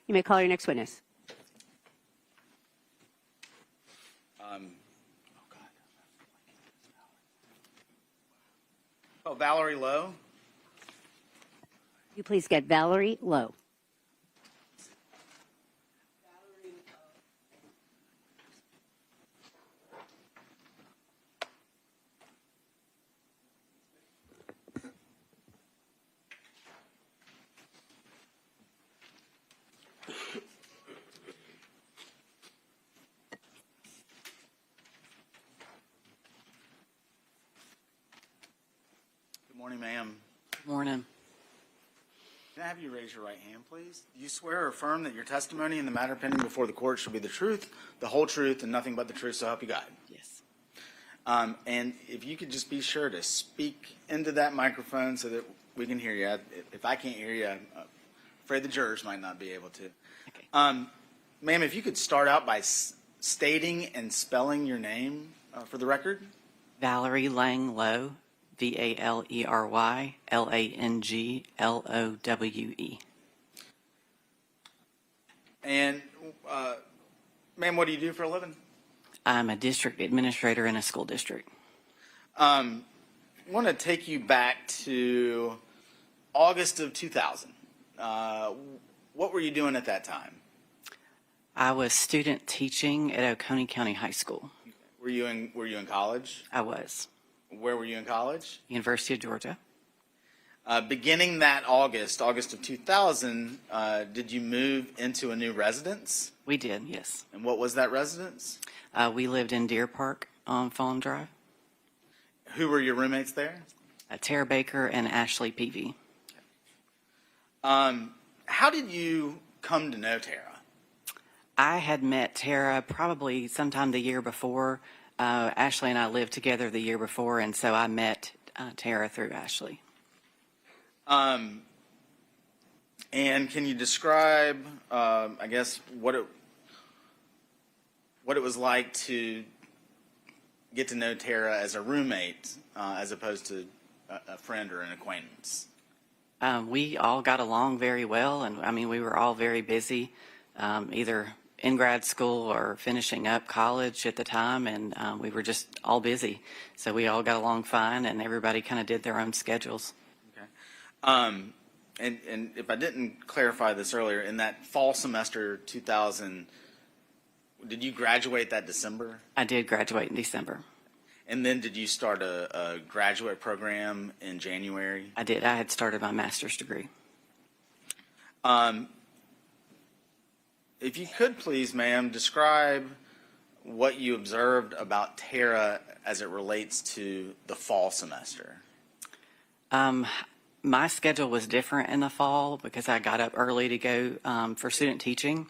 You may call your next witness. Valerie Lowe. You please get Valerie Lowe. Good morning, ma'am. Good morning. Can I have you raise your right hand, please? Do you swear or affirm that your testimony in the matter pending before the court shall be the truth, the whole truth, and nothing but the truth, so help you God? Yes. And if you could just be sure to speak into that microphone so that we can hear you. If I can't hear you, I'm afraid the jurors might not be able to. Okay. Ma'am, if you could start out by stating and spelling your name for the record. Valerie Lang Lowe, Valery Langlowe. And, ma'am, what do you do for a living? I'm a district administrator in a school district. I want to take you back to August of 2000. What were you doing at that time? I was student teaching at Oconee County High School. Were you in college? I was. Where were you in college? University of Georgia. Beginning that August of 2000, did you move into a new residence? We did, yes. And what was that residence? We lived in Deer Park on Fawn Drive. Who were your roommates there? Tara Baker and Ashley Peavy. How did you come to know Tara? I had met Tara probably sometime the year before. Ashley and I lived together the year before, and so I met Tara through Ashley. And can you describe, I guess, what it was like to get to know Tara as a roommate as opposed to a friend or an acquaintance? We all got along very well, and I mean, we were all very busy, either in grad school or finishing up college at the time, and we were just all busy. So we all got along fine, and everybody kind of did their own schedules. Okay. And if I didn't clarify this earlier, in that fall semester 2000, did you graduate that December? I did graduate in December. And then did you start a graduate program in January? I did. I had started my master's degree. If you could please, ma'am, describe what you observed about Tara as it relates to the fall semester. My schedule was different in the fall because I got up early to go for student teaching.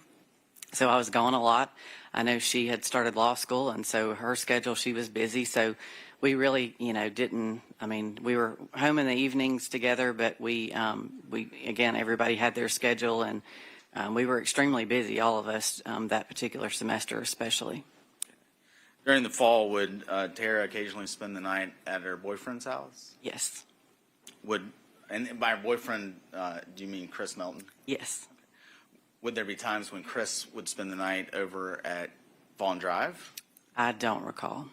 So I was gone a lot. I know she had started law school, and so her schedule, she was busy. So we really, didn't, we were home in the evenings together, but we again, everybody had their schedule, and we were extremely busy, all of us, that particular semester especially. During the fall, would Tara occasionally spend the night at her boyfriend's house? Yes. And by boyfriend, do you mean Chris Melton? Yes. Would there be times when Chris would spend the night over at Fawn Drive? I don't recall.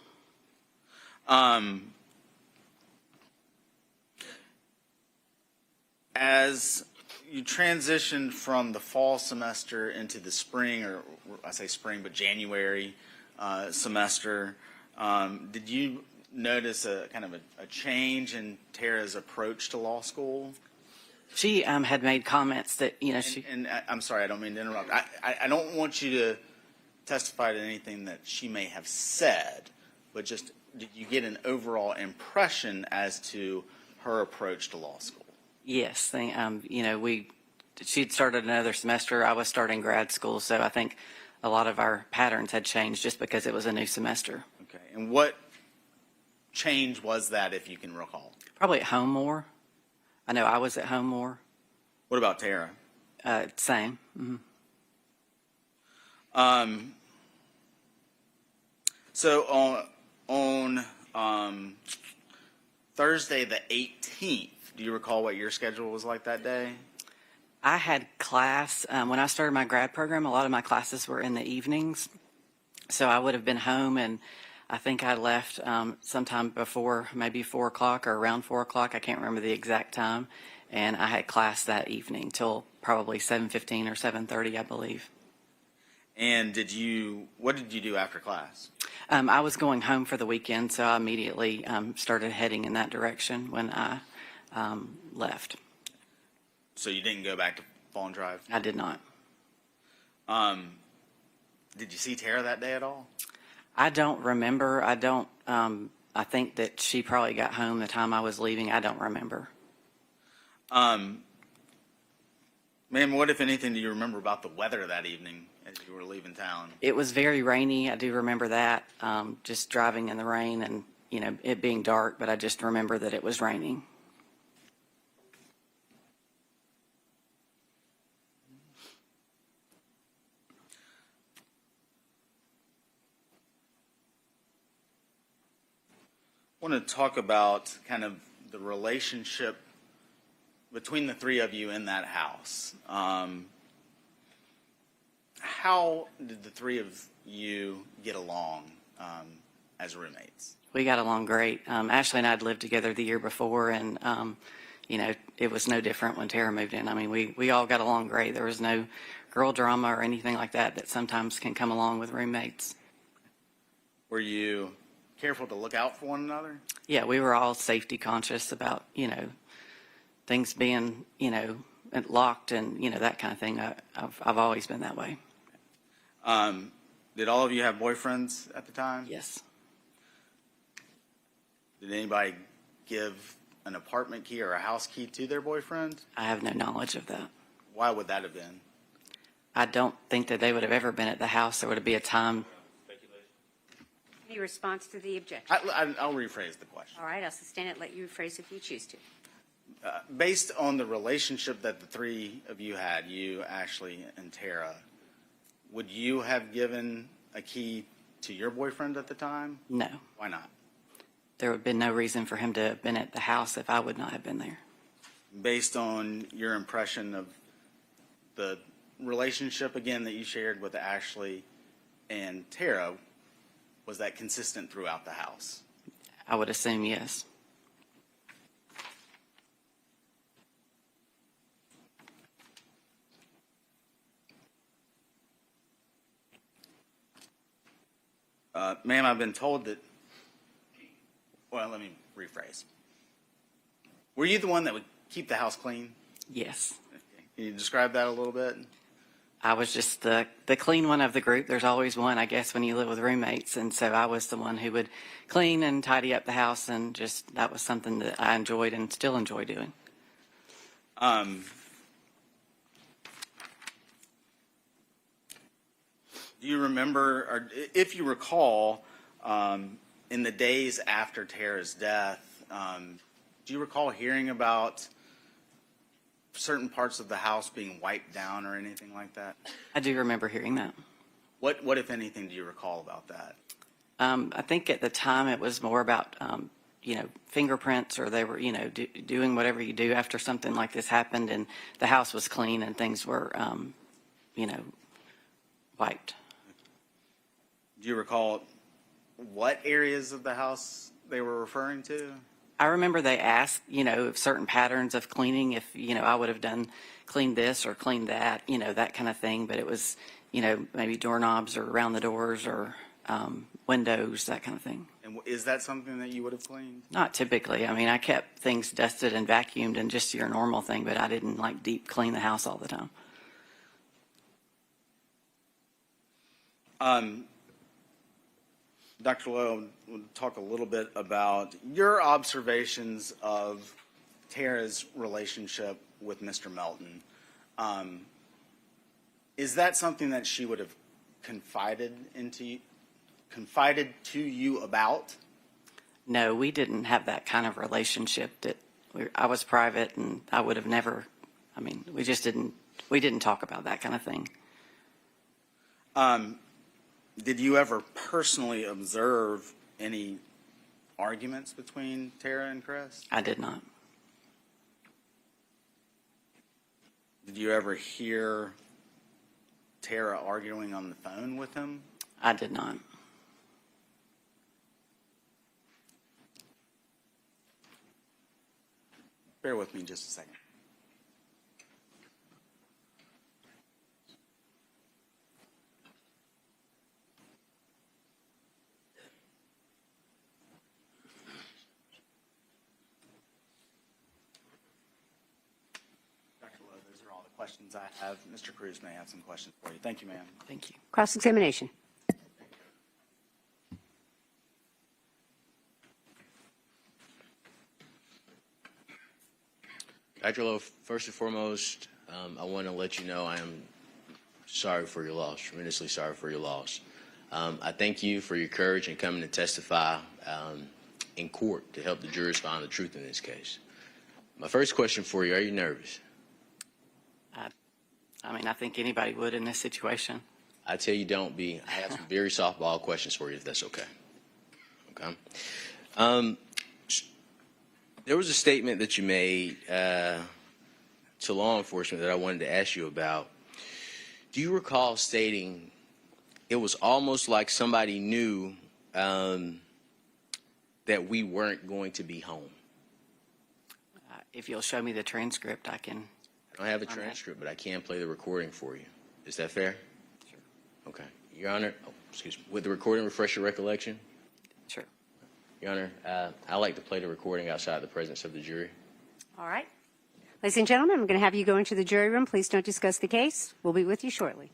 As you transitioned from the fall semester into the spring, or I say spring, but January semester, did you notice a kind of a change in Tara's approach to law school? She had made comments that, she... And I'm sorry, I don't mean to interrupt. I don't want you to testify to anything that she may have said, but just did you get an overall impression as to her approach to law school? Yes. She'd started another semester. I was starting grad school, so I think a lot of our patterns had changed just because it was a new semester. Okay. And what change was that, if you can recall? Probably at home more. I know I was at home more. What about Tara? Same. Mm-hmm. So on Thursday the 18th, do you recall what your schedule was like that day? I had class, when I started my grad program, a lot of my classes were in the evenings. So I would have been home, and I think I left sometime before maybe 4 o'clock or around 4 o'clock. I can't remember the exact time. And I had class that evening till probably 7:15 or 7:30, I believe. And what did you do after class? I was going home for the weekend, so I immediately started heading in that direction when I left. So you didn't go back to Fawn Drive? I did not. Did you see Tara that day at all? I don't remember. I think that she probably got home the time I was leaving. I don't remember. Ma'am, what, if anything, do you remember about the weather that evening as you were leaving town? It was very rainy. I do remember that, just driving in the rain and, it being dark, but I just remember that it was raining. I want to talk about kind of the relationship between the three of you in that house. How did the three of you get along as roommates? We got along great. Ashley and I had lived together the year before, and, it was no different when Tara moved in. I mean, we all got along great. There was no girl drama or anything like that sometimes can come along with roommates. Were you careful to look out for one another? Yeah, we were all safety conscious about, things being, locked and, that kind of thing. I've always been that way. Did all of you have boyfriends at the time? Yes. Did anybody give an apartment key or a house key to their boyfriend? I have no knowledge of that. Why would that have been? I don't think that they would have ever been at the house. There would be a time. Any response to the objection? I'll rephrase the question. All right, I'll sustain it. Let you rephrase if you choose to. Based on the relationship that the three of you had, you, Ashley, and Tara, would you have given a key to your boyfriend at the time? No. Why not? There would have been no reason for him to have been at the house if I would not have been there. Based on your impression of the relationship, again, that you shared with Ashley and Tara, was that consistent throughout the house? I would assume yes. Ma'am, I've been told that, well, let me rephrase. Were you the one that would keep the house clean? Yes. Can you describe that a little bit? I was just the clean one of the group. There's always one, I guess, when you live with roommates. And so I was the one who would clean and tidy up the house, and just that was something that I enjoyed and still enjoy doing. Do you remember, or if you recall, in the days after Tara's death, do you recall hearing about certain parts of the house being wiped down or anything like that? I do remember hearing that. What if anything, do you recall about that? I think at the time it was more about, fingerprints, or they were, doing whatever you do after something like this happened, and the house was clean and things were, wiped. Do you recall what areas of the house they were referring to? I remember they asked, if certain patterns of cleaning, if, I would have cleaned this or cleaned that, that kind of thing. But it was, maybe doorknobs or around the doors or windows, that kind of thing. And is that something that you would have cleaned? Not typically. I mean, I kept things dusted and vacuumed and just your normal thing, but I didn't deep clean the house all the time. Dr. Lowe, we'll talk a little bit about your observations of Tara's relationship with Mr. Melton. Is that something that she would have confided to you about? No, we didn't have that kind of relationship. I was private, and I would have never. I mean, we didn't talk about that kind of thing. Did you ever personally observe any arguments between Tara and Chris? I did not. Did you ever hear Tara arguing on the phone with him? I did not. Bear with me just a second. Dr. Lowe, those are all the questions I have. Mr. Cruz may have some questions for you. Thank you, ma'am. Thank you. Cross-examination. Dr. Lowe, first and foremost, I want to let you know I am sorry for your loss, tremendously sorry for your loss. I thank you for your courage in coming to testify in court to help the jurors find the truth in this case. My first question for you, are you nervous? I mean, I think anybody would in this situation. I tell you don't be. I have some very softball questions for you, if that's okay. Okay. There was a statement that you made to law enforcement that I wanted to ask you about. Do you recall stating it was almost like somebody knew that we weren't going to be home? If you'll show me the transcript, I can. I don't have a transcript, but I can play the recording for you. Is that fair? Sure. Okay. Your Honor, excuse me, would the recording refresh your recollection? Sure. Your Honor, I like to play the recording outside the presence of the jury. All right. Ladies and gentlemen, I'm going to have you go into the jury room. Please don't discuss the case. We'll be with you shortly.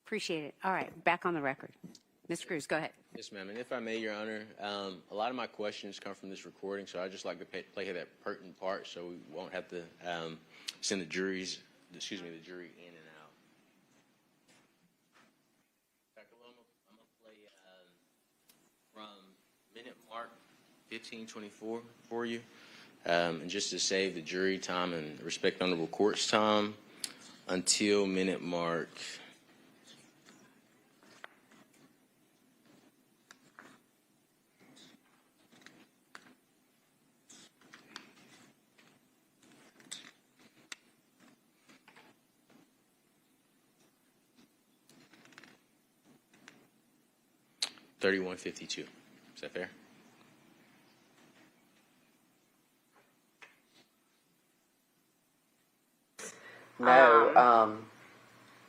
Appreciate it. All right. Back on the record. Mr. Cruz, go ahead. Yes, ma'am. And if I may, Your Honor, a lot of my questions come from this recording, so I'd just like to play that pertinent part so we won't have to send the jury in and out. Dr. Lowe, I'm going to play from minute mark 15:24 for you. And just to save the jury time and respect honorable court's time until minute mark 31:52. Is that fair? No,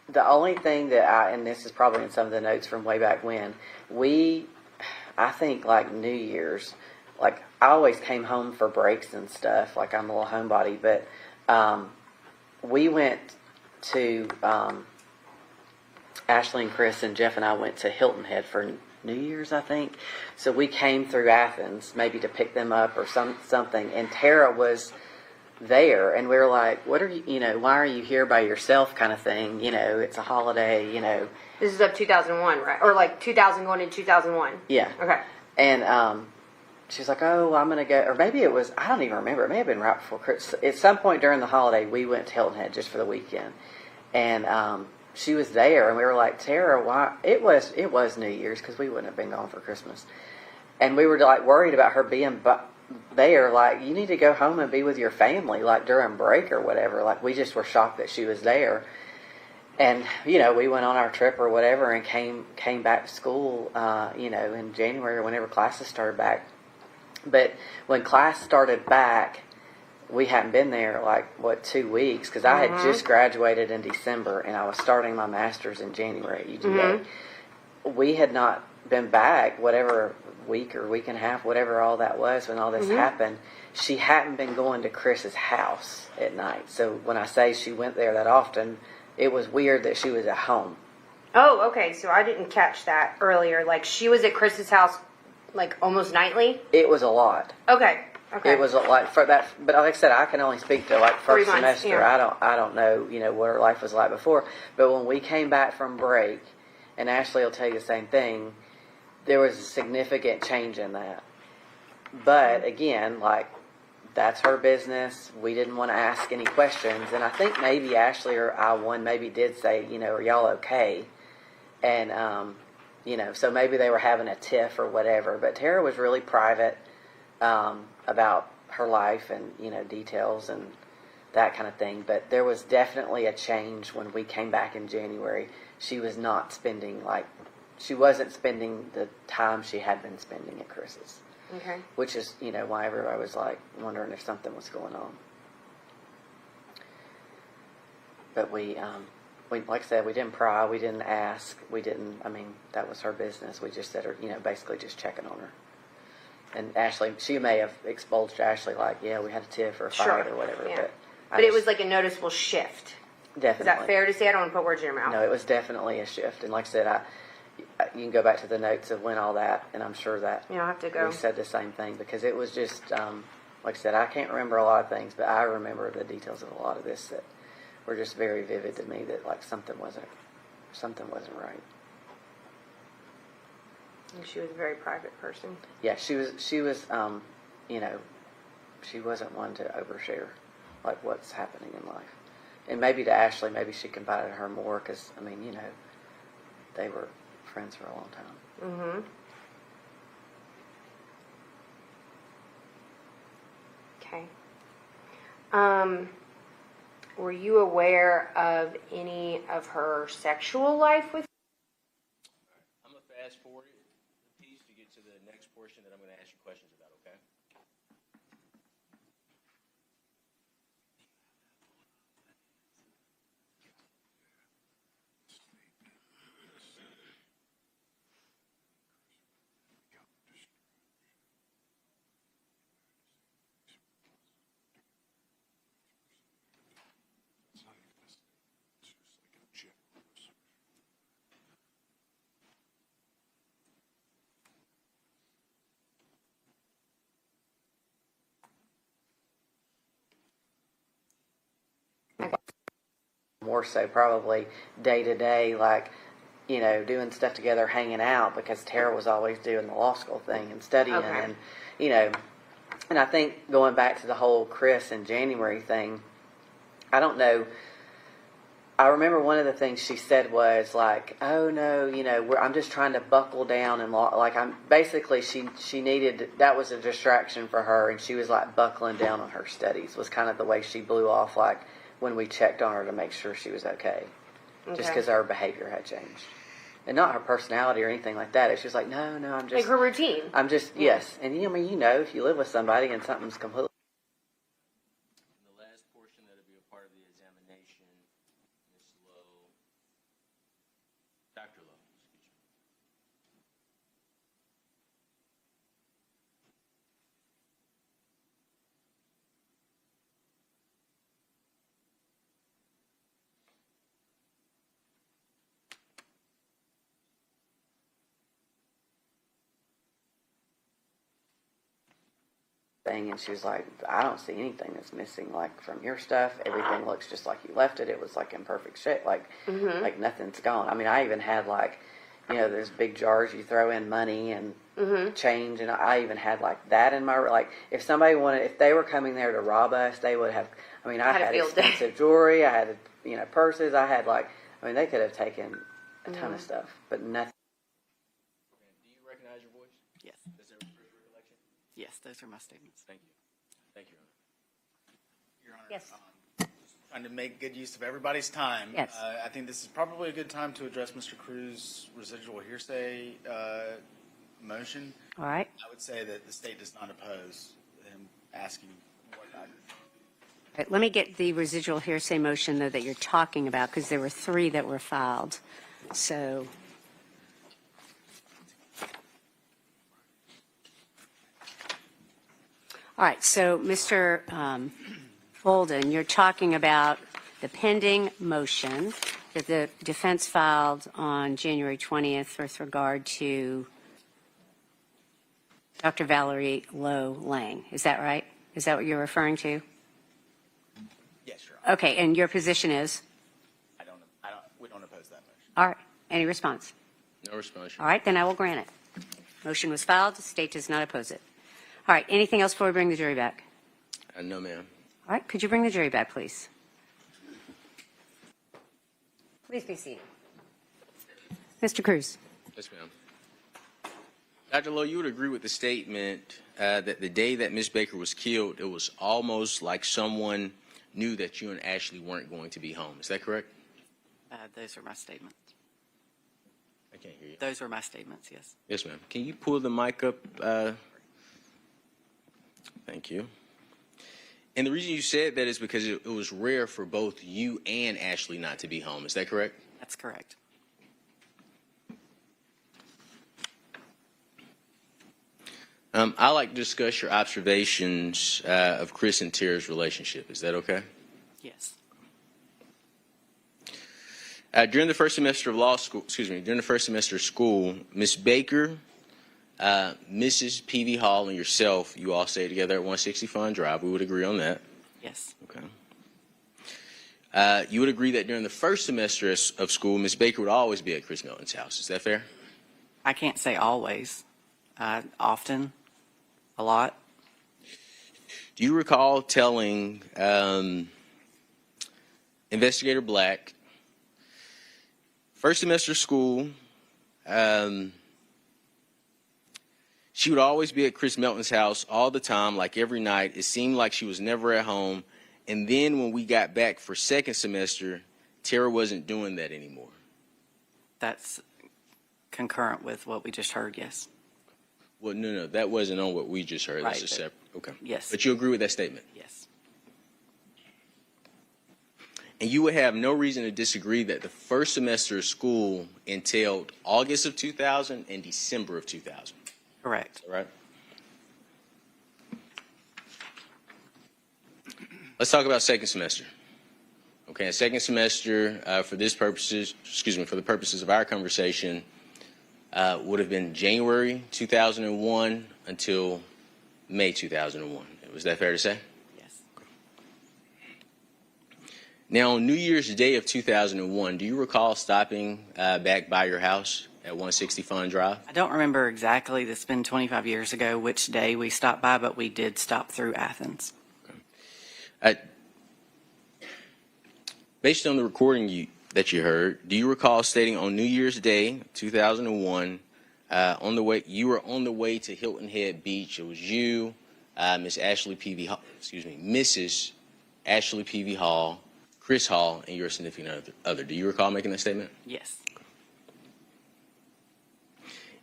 the only thing that and this is probably in some of the notes from way back when, I think like New Year's, like I always came home for breaks and stuff, like I'm a little homebody, but we went to, Ashley and Chris and Jeff and I went to Hilton Head for New Year's, I think. So we came through Athens, maybe to pick them up or something, and Tara was there, and we were like, what are you, why are you here by yourself kind of thing, it's a holiday, This is of 2001, right? Or like 2000 going into 2001? Yeah. Okay. And she's like, oh, I'm going to go, or maybe it was, I don't even remember, it may have been right before Christmas. At some point during the holiday, we went to Hilton Head just for the weekend, and she was there, and we were like, Tara, why? It was New Year's, because we wouldn't have been gone for Christmas, and we were like worried about her being there, like, you need to go home and be with your family, like during break or whatever. Like, we just were shocked that she was there. And, we went on our trip or whatever and came back to school, in January or whenever classes started back. But when class started back, we hadn't been there, 2 weeks, because I had just graduated in December, and I was starting my master's in January at UGA. We had not been back, whatever week or week and a half, whatever all that was when all this happened. She hadn't been going to Chris's house at night. So when I say she went there that often, it was weird that she was at home. Oh, okay. So I didn't catch that earlier. Like, she was at Chris's house, like, almost nightly? It was a lot. Okay. It was like for that, but like I said, I can only speak to like first 3 months, semester. yeah. I don't know, what her life was like before. But when we came back from break, and Ashley will tell you the same thing, there was a significant change in that. But again, that's her business. We didn't want to ask any questions, and I think maybe Ashley or I maybe did say, are y'all okay? And so maybe they were having a tiff or whatever. But Tara was really private about her life and details, and that kind of thing. But there was definitely a change when we came back in January. She was not spending she wasn't spending the time she had been spending at Chris's. Okay. Which is, why everybody was wondering if something was going on. But we, like I said, we didn't pry, we didn't ask, that was her business. We just said her, basically just checking on her. And Ashley, she may have expulsed Ashley yeah, we had a tiff or a fight or whatever. Yeah. But it was like a noticeable shift. Definitely. Is that fair to say? I don't want to put words in your mouth. No, it was definitely a shift. And like I said, you can go back to the notes of when all that, and I'm sure that I'll have to go. we said the same thing, because it was just, like I said, I can't remember a lot of things, but I remember the details of a lot of this that were just very vivid to me, that something wasn't right. And she was a very private person. Yeah, she was, she wasn't one to overshare what's happening in life. And maybe to Ashley, maybe she confided in her more, because, they were friends for a long time. Mm-hmm. Okay. Were you aware of any of her sexual life with? I'm going to fast forward the piece to get to the next portion that I'm going to ask you questions about, okay? More so probably day to day, doing stuff together, hanging out, because Tara was always doing the law school thing and studying. Okay. And I think going back to the whole Chris and January thing, I don't know. I remember one of the things she said was oh no, I'm just trying to buckle down and she needed, that was a distraction for her, and she was buckling down on her studies was kind of the way she blew off when we checked on her to make sure she was okay. Just because her behavior had changed. And not her personality or anything like that. It's just no, I'm just... her routine. I'm just, yes. And if you live with somebody and something's completely... In the last portion that'll be a part of the examination, Ms. Lowe, Dr. Lowe, excuse me. thing, and she was I don't see anything that's missing from your stuff. Everything looks just like you left it. It was in perfect shape, like nothing's gone. I even had there's big jars you throw in money and change, and I even had that in my if somebody if they were coming there to rob us, they would have. I had expensive jewelry. I had purses. I had they could have taken a ton of stuff, but nothing. Do you recognize your voice? Yes. Is there a first recollection? Yes, those are my statements. Thank you. Thank you, Your Honor. Your Honor, Yes. Trying to make good use of everybody's time. Yes. I think this is probably a good time to address Mr. Cruz's residual hearsay motion. All right. I would say that the state does not oppose him asking what I... All right, let me get the residual hearsay motion, though, that you're talking about, because there were 3 that were filed. So... All right, so Mr. Bolden, you're talking about the pending motion that the defense filed on January 20th with regard to Dr. Valerie Lowe Lang. Is that right? Is that what you're referring to? Yes, Your Honor. Okay, and your position is? We don't oppose that motion. All right, any response? No response. All right, then I will grant it. Motion was filed, the state does not oppose it. All right, anything else before we bring the jury back? No, ma'am. All right, could you bring the jury back, please? Please be seated. Mr. Cruz. Yes, ma'am. Dr. Lowe, you would agree with the statement that the day that Ms. Baker was killed, it was almost like someone knew that you and Ashley weren't going to be home. Is that correct? Those are my statements. I can't hear you. Those were my statements, yes. Yes, ma'am. Can you pull the mic up? Thank you. And the reason you said that is because it was rare for both you and Ashley not to be home. Is that correct? That's correct. I'd like to discuss your observations of Chris and Tara's relationship. Is that okay? Yes. During the first semester of during the first semester of school, Miss Baker, Mrs. P.V. Hall, and yourself, you all stayed together at 160 Fun Drive. We would agree on that. Yes. Okay. You would agree that during the first semester of school, Miss Baker would always be at Chris Milton's house. Is that fair? I can't say always. Often. A lot. Do you recall telling Investigator Black, first semester of school, she would always be at Chris Melton's house all the time, like every night. It seemed like she was never at home. And then when we got back for second semester, Tara wasn't doing that anymore. That's concurrent with what we just heard, yes. Well, no, that wasn't on what we just heard. Right, That's a but- separate. Okay. Yes. But you agree with that statement? Yes. And you would have no reason to disagree that the first semester of school entailed August of 2000 and December of 2000. Correct. All right. Let's talk about second semester. Okay, second semester for the purposes of our conversation would have been January 2001 until May 2001. Was that fair to say? Yes. Now, on New Year's Day of 2001, do you recall stopping back by your house at 160 Fun Drive? I don't remember exactly, this has been 25 years ago, which day we stopped by, but we did stop through Athens. Based on the recording that you heard, do you recall stating on New Year's Day 2001, you were on the way to Hilton Head Beach? It was you, Mrs. Ashley P.V. Hall, Chris Hall, and your significant other. Do you recall making that statement? Yes.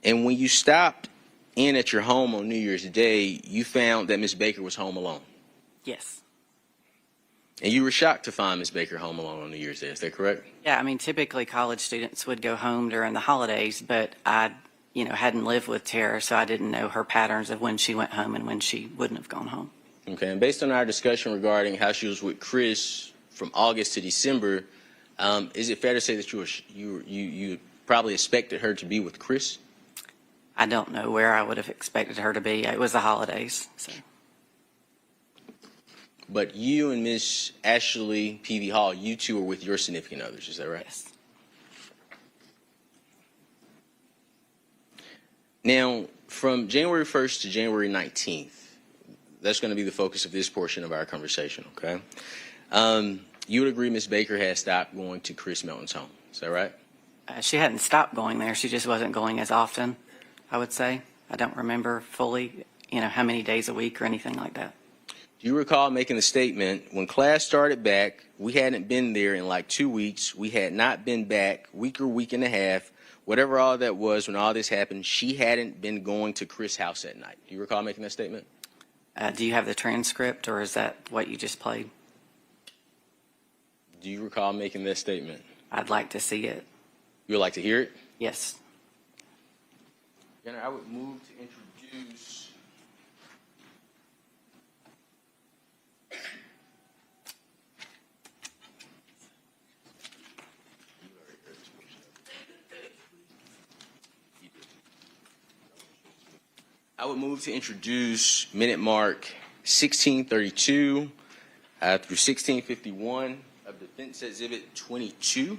And when you stopped in at your home on New Year's Day, you found that Miss Baker was home alone. Yes. And you were shocked to find Miss Baker home alone on New Year's Day. Is that correct? Yeah, I mean, typically college students would go home during the holidays, but I, hadn't lived with Tara, so I didn't know her patterns of when she went home and when she wouldn't have gone home. Okay. And based on our discussion regarding how she was with Chris from August to December, is it fair to say that you probably expected her to be with Chris? I don't know where I would have expected her to be. It was the holidays, so. But you and Miss Ashley P.V. Hall, you two were with your significant others. Is that right? Yes. Now, from January 1st to January 19th, that's going to be the focus of this portion of our conversation, okay? You would agree Miss Baker had stopped going to Chris Melton's home. Is that right? She hadn't stopped going there. She just wasn't going as often, I would say. I don't remember fully, how many days a week or anything like that. Do you recall making the statement, when class started back, we hadn't been there in like 2 weeks. We had not been back week and a half, whatever all that was when all this happened. She hadn't been going to Chris' house at night. Do you recall making that statement? Do you have the transcript, or is that what you just played? Do you recall making that statement? I'd like to see it. You would like to hear it? Yes. Gunnar, I would move to introduce minute mark 1632 through 1651 of Defense Exhibit 22,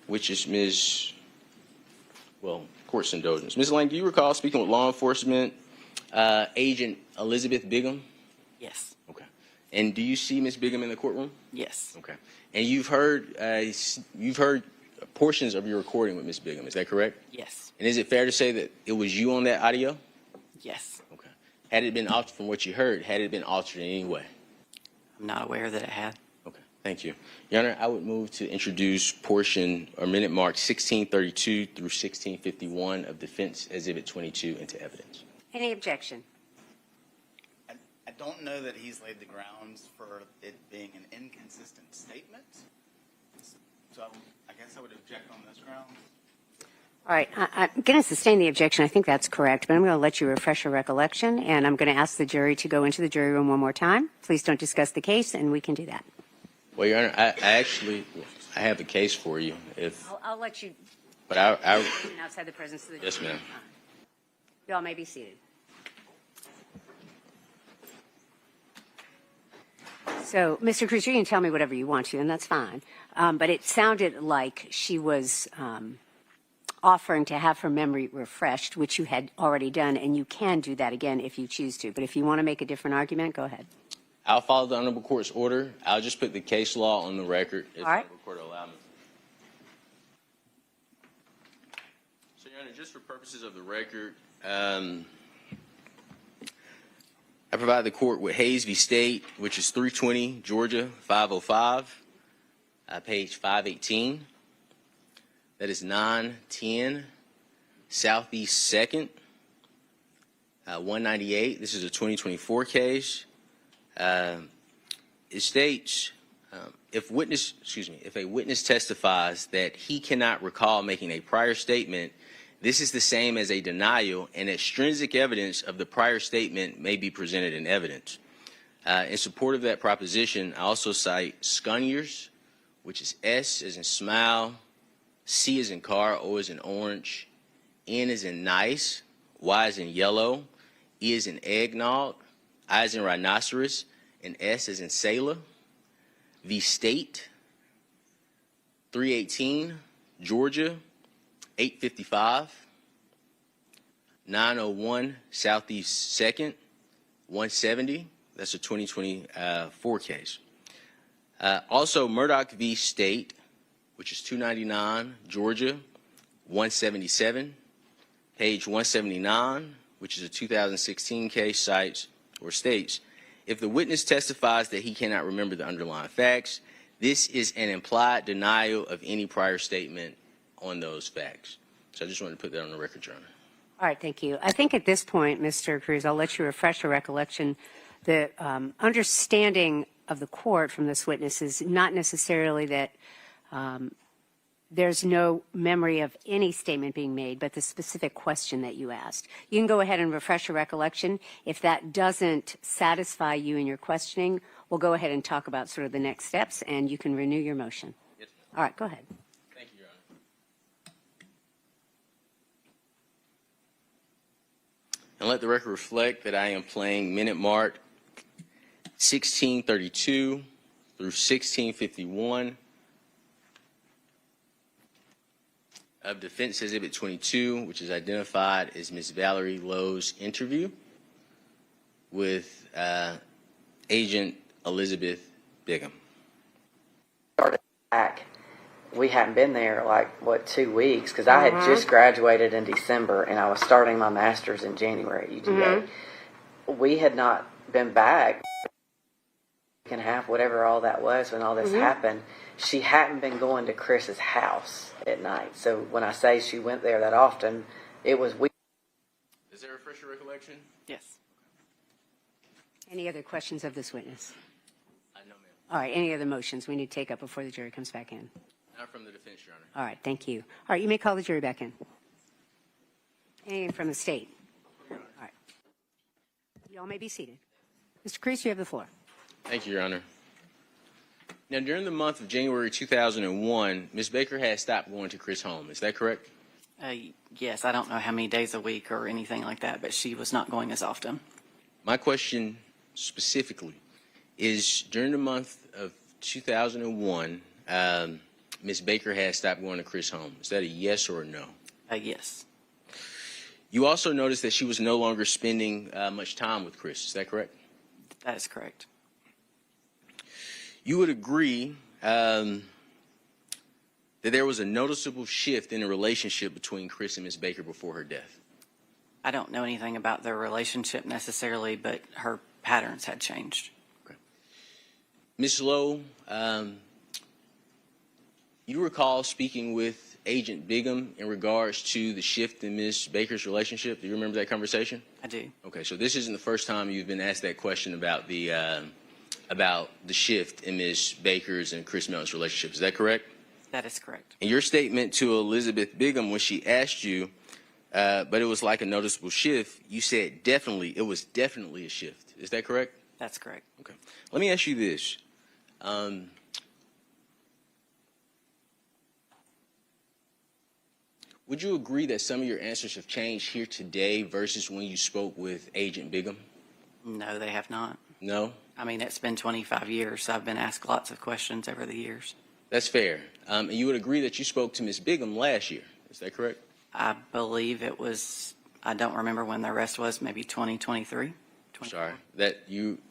which is court's indulgence. Ms. Lang, do you recall speaking with law enforcement agent Elizabeth Bigham? Yes. Okay. And do you see Ms. Bigham in the courtroom? Yes. Okay. And you've heard portions of your recording with Ms. Bigham. Is that correct? Yes. And is it fair to say that it was you on that audio? Yes. Okay. Had it been altered from what you heard? Had it been altered in any way? I'm not aware that it had. Thank you. Your Honor, I would move to introduce portion or minute mark 1632 through 1651 of Defense Exhibit 22 into evidence. Any objection? I don't know that he's laid the grounds for it being an inconsistent statement. So I guess I would object on those grounds. All right, I'm going to sustain the objection. I think that's correct, but I'm going to let you refresh your recollection, and I'm going to ask the jury to go into the jury room one more time. Please don't discuss the case, and we can do that. Well, Your Honor, I have a case for you. I'll let you But outside the presence of the jury. Yes, ma'am. You all may be seated. So, Mr. Cruz, you can tell me whatever you want to, and that's fine. But it sounded like she was offering to have her memory refreshed, which you had already done, and you can do that again if you choose to. But if you want to make a different argument, go ahead. I'll follow the Honorable Court's order. I'll just put the case law on the record if All right. the Honorable Court will allow me. So, Your Honor, just for purposes of the record, I provide the court with Hayes v. State, which is 320 Georgia 505, page 518. That is 910 Southeast 2nd, 198. This is a 2024 case. It states, if a witness testifies that he cannot recall making a prior statement, this is the same as a denial, and extrinsic evidence of the prior statement may be presented in evidence. In support of that proposition, I also cite Scuniers, which is S as in smile, C as in car, O as in orange, N as in nice, Y as in yellow, E as in eggnog, I as in rhinoceros, and S as in sailor. V State, 318, Georgia, 855, 901 Southeast 2nd, 170. That's a 2024 case. Also, Murdoch v. State, which is 299, Georgia, 177, page 179, which is a 2016 case, cites or states, if the witness testifies that he cannot remember the underlying facts, this is an implied denial of any prior statement on those facts. So I just wanted to put that on the record, Your Honor. All right, thank you. I think at this point, Mr. Cruz, I'll let you refresh your recollection. The understanding of the court from this witness is not necessarily that there's no memory of any statement being made, but the specific question that you asked. You can go ahead and refresh your recollection. If that doesn't satisfy you in your questioning, we'll go ahead and talk about sort of the next steps, and you can renew your motion. Yes, ma'am. All right, go ahead. Thank you, Your Honor. And let the record reflect that I am playing minute mark 1632 through 1651 of Defense Exhibit 22, which is identified as Ms. Valerie Lowe's interview with Agent Elizabeth Bigham. Started back. We hadn't been there like 2 weeks because I had just graduated in December and I was starting my master's in January at UGA. We had not been back and a half, whatever all that was when all this happened. She hadn't been going to Chris's house at night. So when I say she went there that often, it was weird. Is there a fresher recollection? Yes. Any other questions of this witness? No, ma'am. All right, any other motions we need to take up before the jury comes back in? Not from the defense, Your Honor. All right, thank you. All right, you may call the jury back in. Anything from the state? All right. You all may be seated. Mr. Cruz, you have the floor. Thank you, Your Honor. Now, during the month of January 2001, Ms. Baker had stopped going to Chris' home. Is that correct? Yes, I don't know how many days a week or anything like that, but she was not going as often. My question specifically is, during the month of 2001, Ms. Baker had stopped going to Chris' home. Is that a yes or a no? Yes. You also noticed that she was no longer spending much time with Chris. Is that correct? That is correct. You would agree that there was a noticeable shift in the relationship between Chris and Ms. Baker before her death. I don't know anything about their relationship necessarily, but her patterns had changed. Ms. Lowe, you recall speaking with Agent Bigham in regards to the shift in Ms. Baker's relationship? Do you remember that conversation? I do. Okay, so this isn't the first time you've been asked that question about the shift in Ms. Baker's and Chris Melton's relationship. Is that correct? That is correct. In your statement to Elizabeth Bigham when she asked you, but it was like a noticeable shift, you said definitely, it was definitely a shift. Is that correct? That's correct. Okay. Let me ask you this. Would you agree that some of your answers have changed here today versus when you spoke with Agent Bigham? No, they have not. No? I mean, it's been 25 years, so I've been asked lots of questions over the years. That's fair. And you would agree that you spoke to Ms. Bigham last year. Is that correct? I believe it was, I don't remember when the arrest was, maybe 2023? Sorry.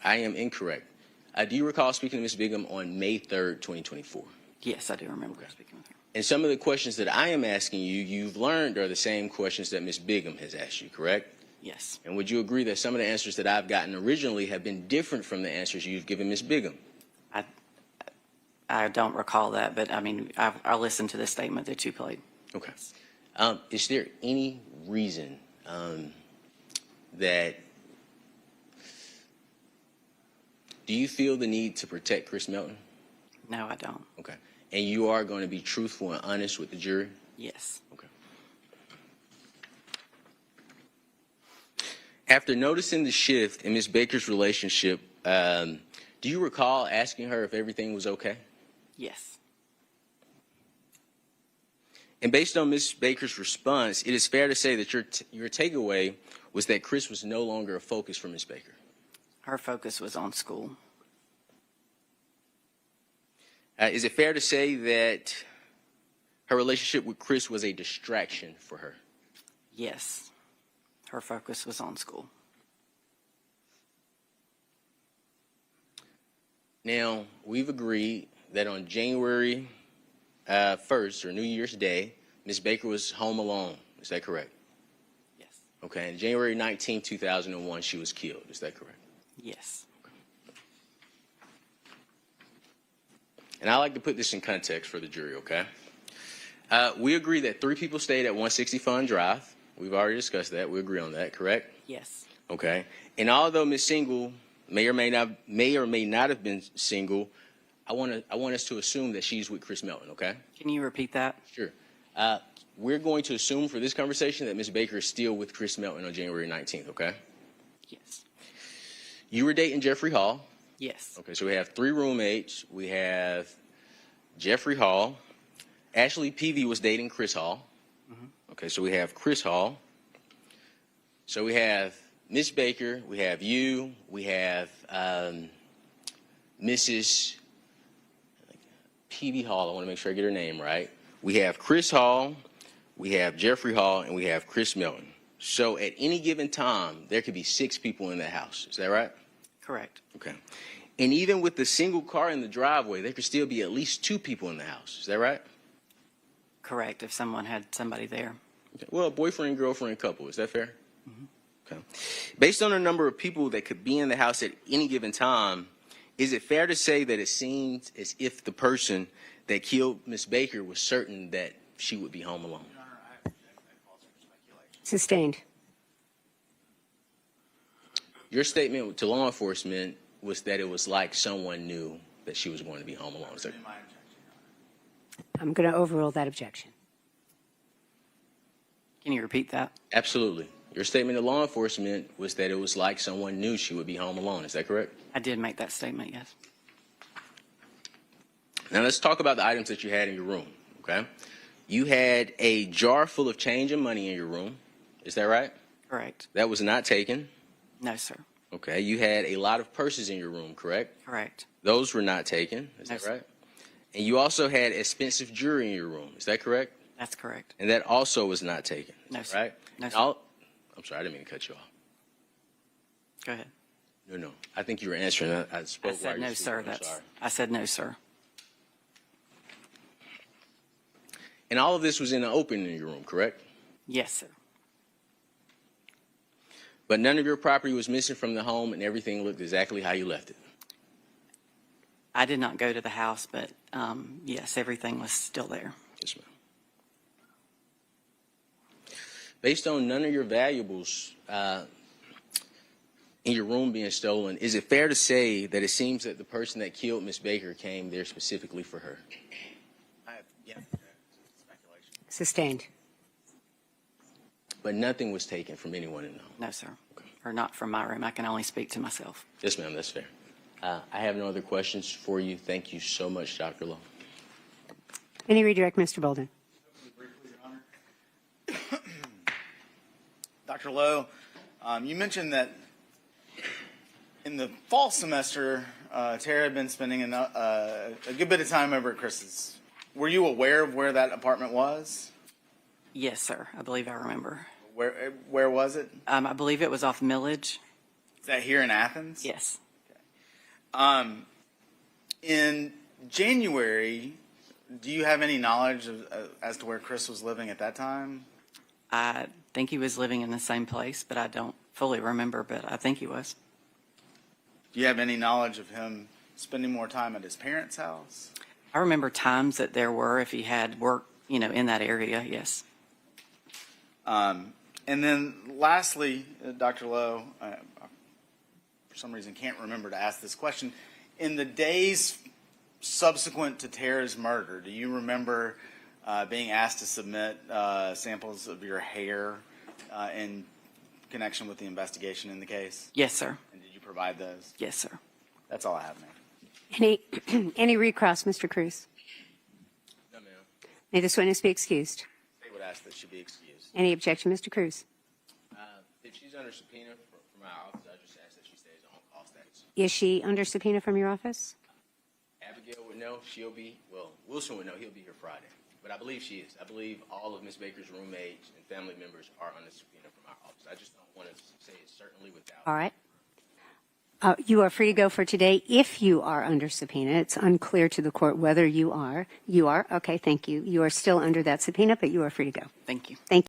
I am incorrect. Do you recall speaking to Ms. Bigham on May 3rd, 2024? Yes, I do remember speaking with her. And some of the questions that I am asking you, you've learned are the same questions that Ms. Bigham has asked you, correct? Yes. And would you agree that some of the answers that I've gotten originally have been different from the answers you've given Ms. Bigham? I don't recall that, but I mean, I listened to the statement that you played. Okay. Is there any reason that do you feel the need to protect Chris Melton? No, I don't. Okay. And you are going to be truthful and honest with the jury? Yes. Okay. After noticing the shift in Ms. Baker's relationship, do you recall asking her if everything was okay? Yes. And based on Ms. Baker's response, it is fair to say that your takeaway was that Chris was no longer a focus for Ms. Baker. Her focus was on school. Is it fair to say that her relationship with Chris was a distraction for her? Yes. Her focus was on school. Now, we've agreed that on January 1st, or New Year's Day, Ms. Baker was home alone. Is that correct? Yes. Okay. And January 19, 2001, she was killed. Is that correct? Yes. And I like to put this in context for the jury, okay? We agree that 3 people stayed at 160 Fun Drive. We've already discussed that. We agree on that, correct? Yes. Okay. And although Ms. Single may or may not have been single, I want us to assume that she's with Chris Melton, okay? Can you repeat that? Sure. We're going to assume for this conversation that Ms. Baker is still with Chris Melton on January 19th, okay? Yes. You were dating Jeffrey Hall. Yes. Okay, so we have 3 roommates. We have Jeffrey Hall. Ashley Peavy was dating Chris Hall. Okay, so we have Chris Hall. So we have Miss Baker. We have you. We have Mrs. Peavy Hall. I want to make sure I get her name right. We have Chris Hall. We have Jeffrey Hall, and we have Chris Melton. So at any given time, there could be 6 people in the house. Is that right? Correct. Okay. And even with the single car in the driveway, there could still be at least 2 people in the house. Is that right? Correct, if someone had somebody there. Okay. Well, boyfriend, girlfriend, couple. Is that fair? Okay. Based on the number of people that could be in the house at any given time, is it fair to say that it seems as if the person that killed Miss Baker was certain that she would be home alone? Sustained. Your statement to law enforcement was that it was like someone knew that she was going to be home alone. Is that I'm going to overrule that objection. Can you repeat that? Absolutely. Your statement to law enforcement was that it was like someone knew she would be home alone. Is that correct? I did make that statement, yes. Now let's talk about the items that you had in your room, okay? You had a jar full of change and money in your room. Is that right? Correct. That was not taken. No, sir. Okay. You had a lot of purses in your room, correct? Correct. Those were not taken. Is No, that sir. right? And you also had expensive jewelry in your room. Is that correct? That's correct. And that also was not taken. Is No, that sir. right? No, And sir. I'm sorry, I didn't mean to cut you off. Go ahead. No. I think you were answering. I spoke I while said you no, were sir. speaking. I'm sorry. I said no, sir. And all of this was in the open in your room, correct? Yes, sir. But none of your property was missing from the home and everything looked exactly how you left it. I did not go to the house, but yes, everything was still there. Yes, ma'am. Based on none of your valuables in your room being stolen, is it fair to say that it seems that the person that killed Miss Baker came there specifically for her? Yeah, speculation. Sustained. But nothing was taken from anyone in the home? No, sir. Or not from my room. I can only speak to myself. Yes, ma'am, that's fair. I have no other questions for you. Thank you so much, Dr. Lowe. Any redirect, Mr. Bolden? Dr. Lowe, you mentioned that in the fall semester, Tara had been spending a good bit of time over at Chris's. Were you aware of where that apartment was? Yes, sir. I believe I remember. Where was it? I believe it was off Millage. Is that here in Athens? Yes. In January, do you have any knowledge as to where Chris was living at that time? I think he was living in the same place, but I don't fully remember, but I think he was. Do you have any knowledge of him spending more time at his parents' house? I remember times that there were, if he had work, in that area, yes. And then lastly, Dr. Lowe, I for some reason can't remember to ask this question. In the days subsequent to Tara's murder, do you remember being asked to submit samples of your hair in connection with the investigation in the case? Yes, sir. And did you provide those? Yes, sir. That's all I have, ma'am. Any recross, Mr. Cruz? No, ma'am. May this witness be excused? They would ask that she be excused. Any objection, Mr. Cruz? If she's under subpoena from my office, I just ask that she stays on call status. Is she under subpoena from your office? Abigail would know. She'll be, well, Wilson would know. He'll be here Friday. But I believe she is. I believe all of Miss Baker's roommates and family members are under subpoena from our office. I just don't want to say it certainly without. All right. You are free to go for today if you are under subpoena. It's unclear to the court whether you are. You are? Okay, thank you. You are still under that subpoena, but you are free to go. Thank you. Thank you.